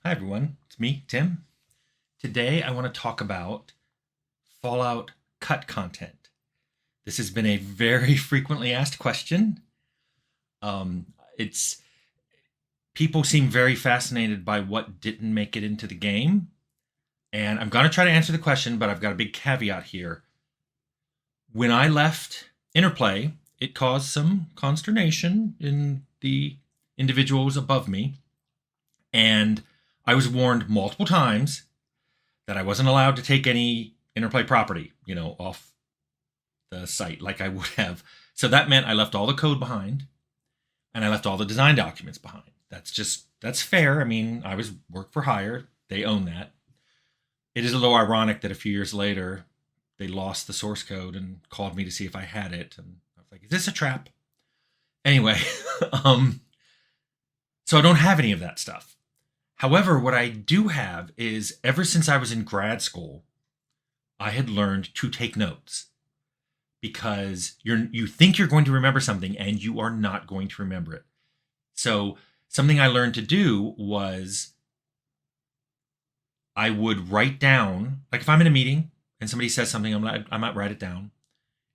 Hi everyone, it's me, Tim. Today I want to talk about Fallout cut content. This has been a very frequently asked question. It's People seem very fascinated by what didn't make it into the game, and I'm going to try to answer the question, but I've got a big caveat here. When I left Interplay, it caused some consternation in the individuals above me, and I was warned multiple times that I wasn't allowed to take any Interplay property, off the site like I would have. So that meant I left all the code behind and I left all the design documents behind. That's fair. I mean, I was work for hire. They own that. It is a little ironic that a few years later, they lost the source code and called me to see if I had it. And I was like, is this a trap? Anyway, so I don't have any of that stuff. However, what I do have is ever since I was in grad school, I had learned to take notes because you think you're going to remember something and you are not going to remember it. So something I learned to do was I would write down, like if I'm in a meeting and somebody says something, I might write it down.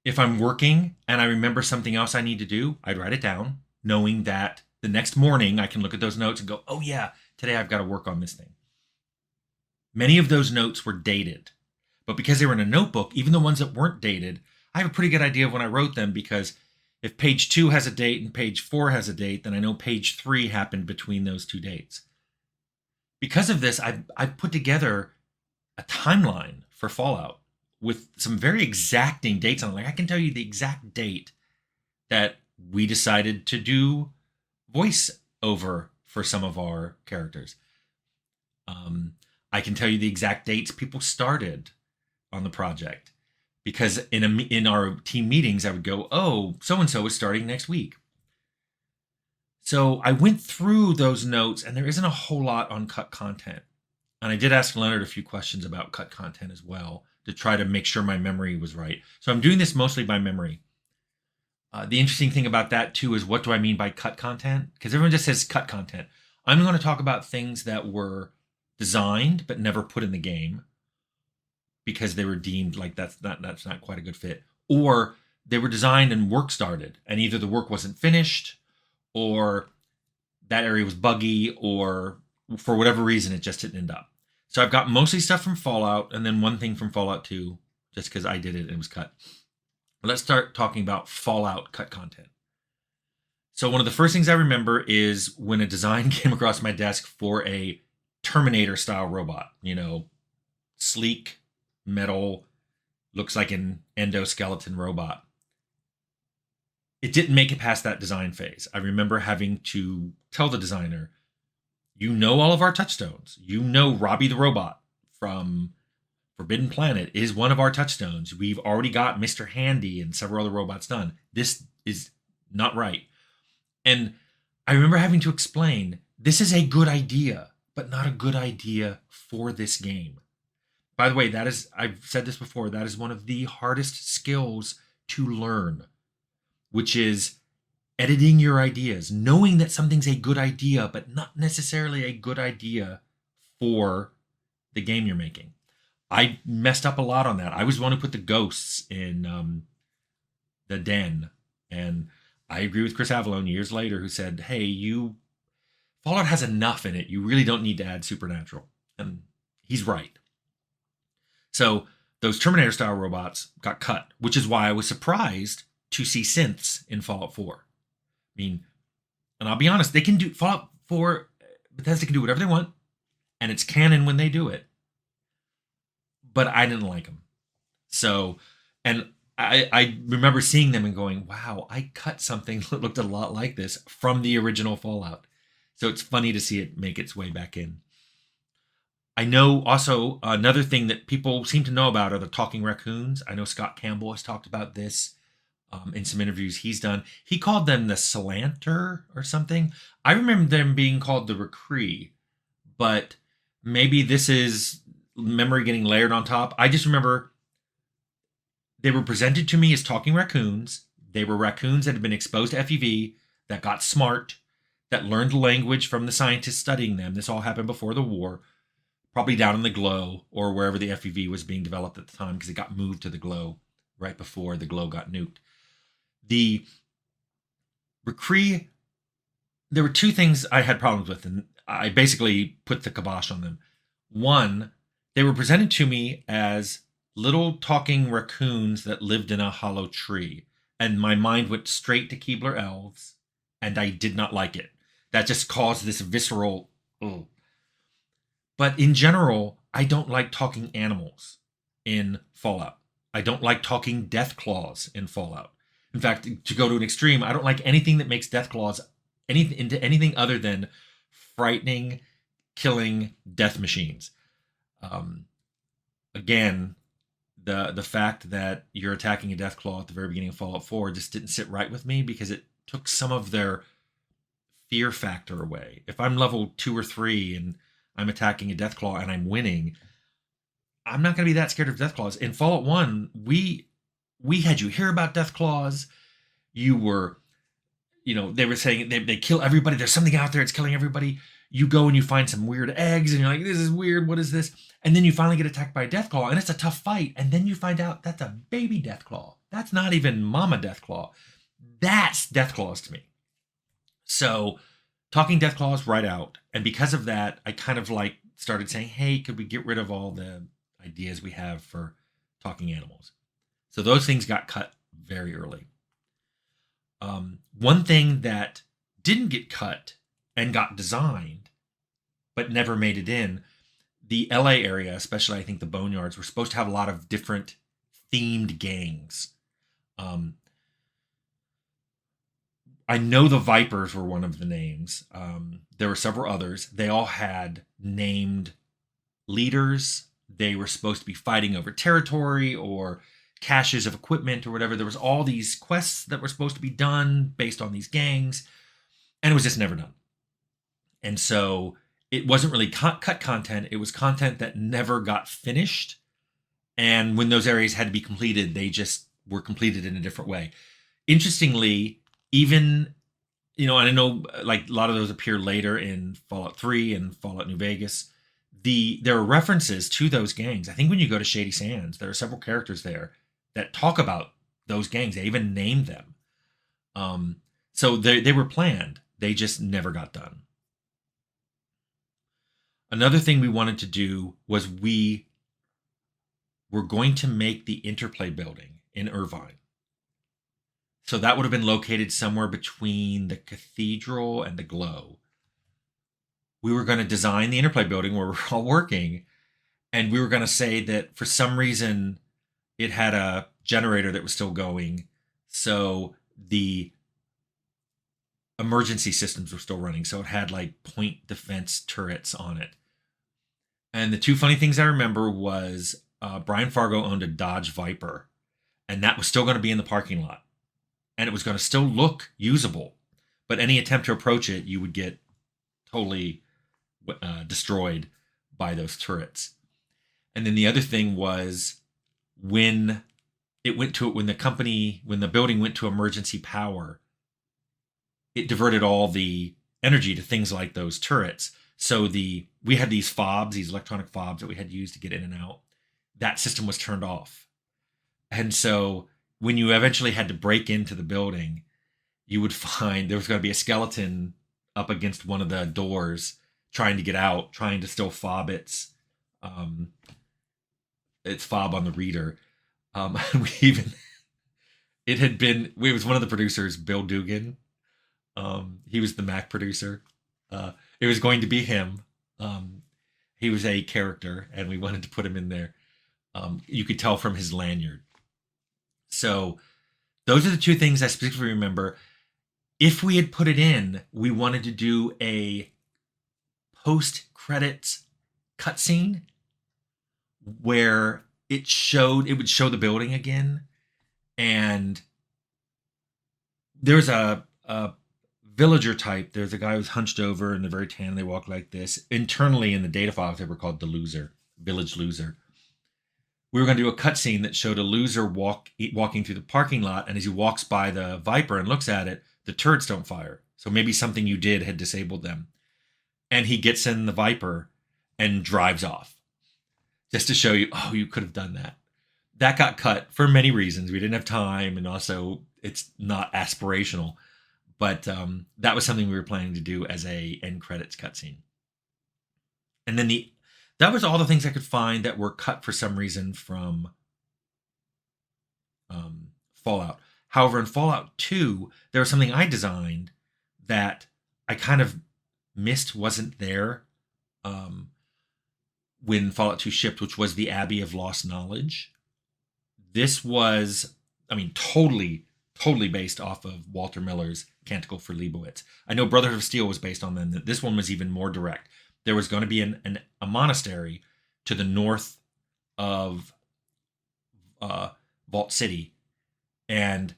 If I'm working and I remember something else I need to do, I'd write it down, knowing that the next morning I can look at those notes and go, oh yeah, today I've got to work on this thing. Many of those notes were dated, but because they were in a notebook, even the ones that weren't dated, I have a pretty good idea of when I wrote them, because if page 2 has a date and page 4 has a date, then I know page 3 happened between those two dates. Because of this, I put together a timeline for Fallout with some very exacting dates on it. Like I can tell you the exact date that we decided to do voice over for some of our characters. I can tell you the exact dates people started on the project, because in our team meetings, I would go, oh, so-and-so is starting next week. So I went through those notes, and there isn't a whole lot on cut content. And I did ask Leonard a few questions about cut content as well to try to make sure my memory was right. So I'm doing this mostly by memory. The interesting thing about that too is, what do I mean by cut content? Because everyone just says cut content. I'm going to talk about things that were designed but never put in the game because they were deemed like that's not quite a good fit, or they were designed and work started and either the work wasn't finished or that area was buggy, or for whatever reason it just didn't end up. So I've got mostly stuff from Fallout and then one thing from Fallout 2 just because I did it and it was cut. Let's start talking about Fallout cut content. So one of the first things I remember is when a design came across my desk for a Terminator style robot, sleek, metal, looks like an endoskeleton robot. It didn't make it past that design phase. I remember having to tell the designer, all of our touchstones. Robbie the robot from Forbidden Planet is one of our touchstones. We've already got Mr. Handy and several other robots done. This is not right. And I remember having to explain, this is a good idea, but not a good idea for this game. By the way, I've said this before, that is one of the hardest skills to learn, which is editing your ideas, knowing that something's a good idea, but not necessarily a good idea for the game you're making. I messed up a lot on that. I was the one who put the ghosts in the den. And I agree with Chris Avallone years later, who said, hey, Fallout has enough in it. You really don't need to add supernatural. And he's right. So those Terminator style robots got cut, which is why I was surprised to see synths in Fallout 4. I mean, and I'll be honest, they can do Fallout 4, Bethesda can do whatever they want, and it's canon when they do it. But I didn't like them. So, and I remember seeing them and going, wow, I cut something that looked a lot like this from the original Fallout. So it's funny to see it make its way back in. I know also another thing that people seem to know about are the talking raccoons. I know Scott Campbell has talked about this in some interviews he's done. He called them the Salanter or something. I remember them being called the Recree, but maybe this is memory getting layered on top. I just remember they were presented to me as talking raccoons. They were raccoons that had been exposed to FEV that got smart, that learned the language from the scientists studying them. This all happened before the war, probably down in the Glow or wherever the FEV was being developed at the time, because it got moved to the Glow right before the Glow got nuked. The Recree, there were two things I had problems with, and I basically put the kibosh on them. One, they were presented to me as little talking raccoons that lived in a hollow tree, and my mind went straight to Keebler elves, and I did not like it. That just caused this visceral, ugh. But in general, I don't like talking animals in Fallout. I don't like talking death claws in Fallout. In fact, to go to an extreme, I don't like anything that makes death claws into anything other than frightening, killing death machines. Again, the fact that you're attacking a death claw at the very beginning of Fallout 4 just didn't sit right with me, because it took some of their fear factor away. If I'm level 2 or 3 and I'm attacking a death claw and I'm winning, I'm not going to be that scared of death claws. In Fallout 1, we had you hear about death claws. You were, they were saying they kill everybody. There's something out there. It's killing everybody. You go and you find some weird eggs and you're like, this is weird. What is this? And then you finally get attacked by a death claw and it's a tough fight. And then you find out that's a baby death claw. That's not even mama death claw. That's death claws to me. So talking death claws right out. And because of that, I kind of started saying, hey, could we get rid of all the ideas we have for talking animals? So those things got cut very early. One thing that didn't get cut and got designed, but never made it in, the LA area, especially I think the Boneyards, were supposed to have a lot of different themed gangs. I know the Vipers were one of the names. There were several others. They all had named leaders. They were supposed to be fighting over territory or caches of equipment or whatever. There was all these quests that were supposed to be done based on these gangs, and it was just never done. And so it wasn't really cut content. It was content that never got finished. And when those areas had to be completed, they just were completed in a different way. Interestingly, even, and I know a lot of those appear later in Fallout 3 and Fallout New Vegas. There are references to those gangs. I think when you go to Shady Sands, there are several characters there that talk about those gangs. They even named them. So they were planned. They just never got done. Another thing we wanted to do was we were going to make the Interplay building in Irvine. So that would have been located somewhere between the Cathedral and the Glow. We were going to design the Interplay building where we're all working, and we were going to say that for some reason it had a generator that was still going, so the emergency systems were still running. So it had point defense turrets on it. And the two funny things I remember was Brian Fargo owned a Dodge Viper, and that was still going to be in the parking lot. And it was going to still look usable, but any attempt to approach it, you would get totally destroyed by those turrets. And then the other thing was when the building went to emergency power, it diverted all the energy to things like those turrets. So we had these fobs, these electronic fobs that we had used to get in and out. That system was turned off. And so when you eventually had to break into the building, you would find there was going to be a skeleton up against one of the doors trying to get out, trying to still fob its fob on the reader. It was one of the producers, Bill Dugan. He was the Mac producer. It was going to be him. He was a character, and we wanted to put him in there. You could tell from his lanyard. So those are the two things I specifically remember. If we had put it in, we wanted to do a post-credits cutscene where it would show the building again. And there's a villager type. There's a guy who's hunched over and they're very tan and they walk like this. Internally in the data files, they were called the loser, village loser. We were going to do a cutscene that showed a loser walking through the parking lot, and as he walks by the Viper and looks at it, the turrets don't fire. So maybe something you did had disabled them. And he gets in the Viper and drives off. Just to show you, oh, you could have done that. That got cut for many reasons. We didn't have time, and also it's not aspirational. But that was something we were planning to do as a end credits cutscene. And then that was all the things I could find that were cut for some reason from Fallout. However, in Fallout 2, there was something I designed that I kind of missed wasn't there when Fallout 2 shipped, which was the Abbey of Lost Knowledge. This was, totally based off of Walter Miller's Canticle for Leibowitz. I know Brotherhood of Steel was based on them. This one was even more direct. There was going to be a monastery to the north of Vault City, and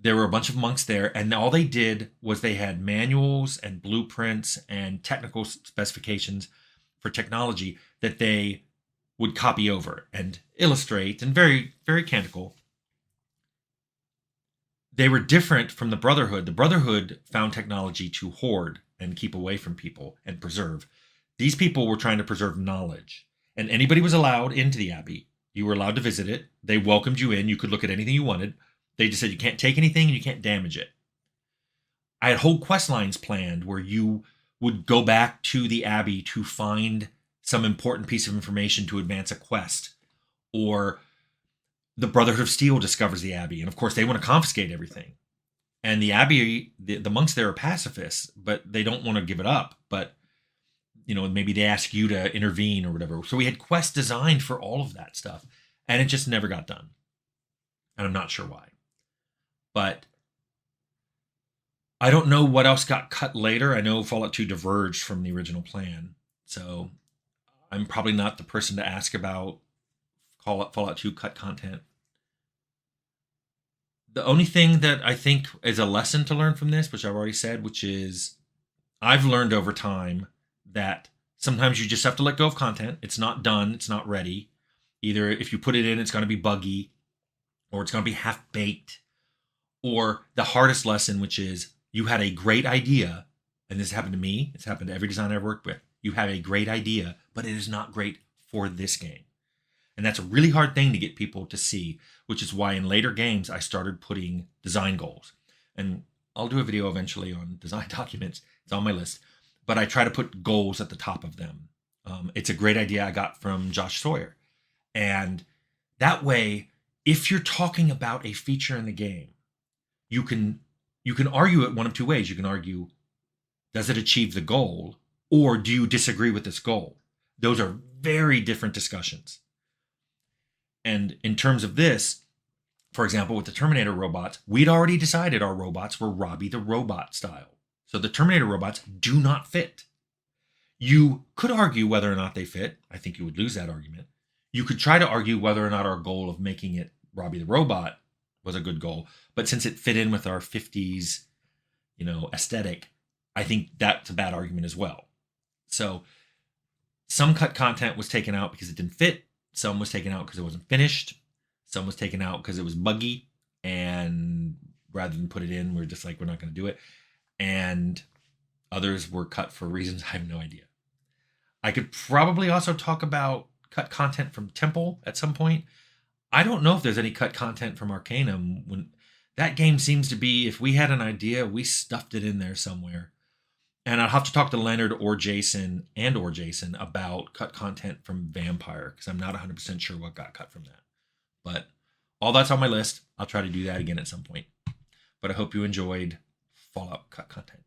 there were a bunch of monks there, and all they did was they had manuals and blueprints and technical specifications for technology that they would copy over and illustrate, and very, very Canticle. They were different from the Brotherhood. The Brotherhood found technology to hoard and keep away from people and preserve. These people were trying to preserve knowledge, and anybody was allowed into the Abbey. You were allowed to visit it. They welcomed you in. You could look at anything you wanted. They just said you can't take anything and you can't damage it. I had whole quest lines planned where you would go back to the Abbey to find some important piece of information to advance a quest, or the Brotherhood of Steel discovers the Abbey, and of course they want to confiscate everything. And the Abbey, the monks there are pacifists, but they don't want to give it up. But maybe they ask you to intervene or whatever. So we had quests designed for all of that stuff, and it just never got done. And I'm not sure why. But I don't know what else got cut later. I know Fallout 2 diverged from the original plan, so I'm probably not the person to ask about Fallout 2 cut content. The only thing that I think is a lesson to learn from this, which I've already said, which is I've learned over time that sometimes you just have to let go of content. It's not done. It's not ready. Either if you put it in, it's going to be buggy, or it's going to be half-baked. Or the hardest lesson, which is you had a great idea, and this happened to me. It's happened to every designer I've worked with. You have a great idea, but it is not great for this game. And that's a really hard thing to get people to see, which is why in later games I started putting design goals. And I'll do a video eventually on design documents. It's on my list. But I try to put goals at the top of them. It's a great idea I got from Josh Sawyer. And that way, if you're talking about a feature in the game, you can argue it one of two ways. You can argue, does it achieve the goal, or do you disagree with this goal? Those are very different discussions. And in terms of this, for example, with the Terminator robots, we'd already decided our robots were Robbie the Robot style. So the Terminator robots do not fit. You could argue whether or not they fit. I think you would lose that argument. You could try to argue whether or not our goal of making it Robbie the Robot was a good goal. But since it fit in with our 50s, aesthetic, I think that's a bad argument as well. So some cut content was taken out because it didn't fit. Some was taken out because it wasn't finished. Some was taken out because it was buggy. And rather than put it in, we're just like, we're not going to do it. And others were cut for reasons I have no idea. I could probably also talk about cut content from Temple at some point. I don't know if there's any cut content from Arcanum. When that game seems to be, if we had an idea, we stuffed it in there somewhere. And I'll have to talk to Leonard or Jason about cut content from Vampire, because I'm not 100% sure what got cut from that. But all that's on my list. I'll try to do that again at some point. But I hope you enjoyed Fallout cut content.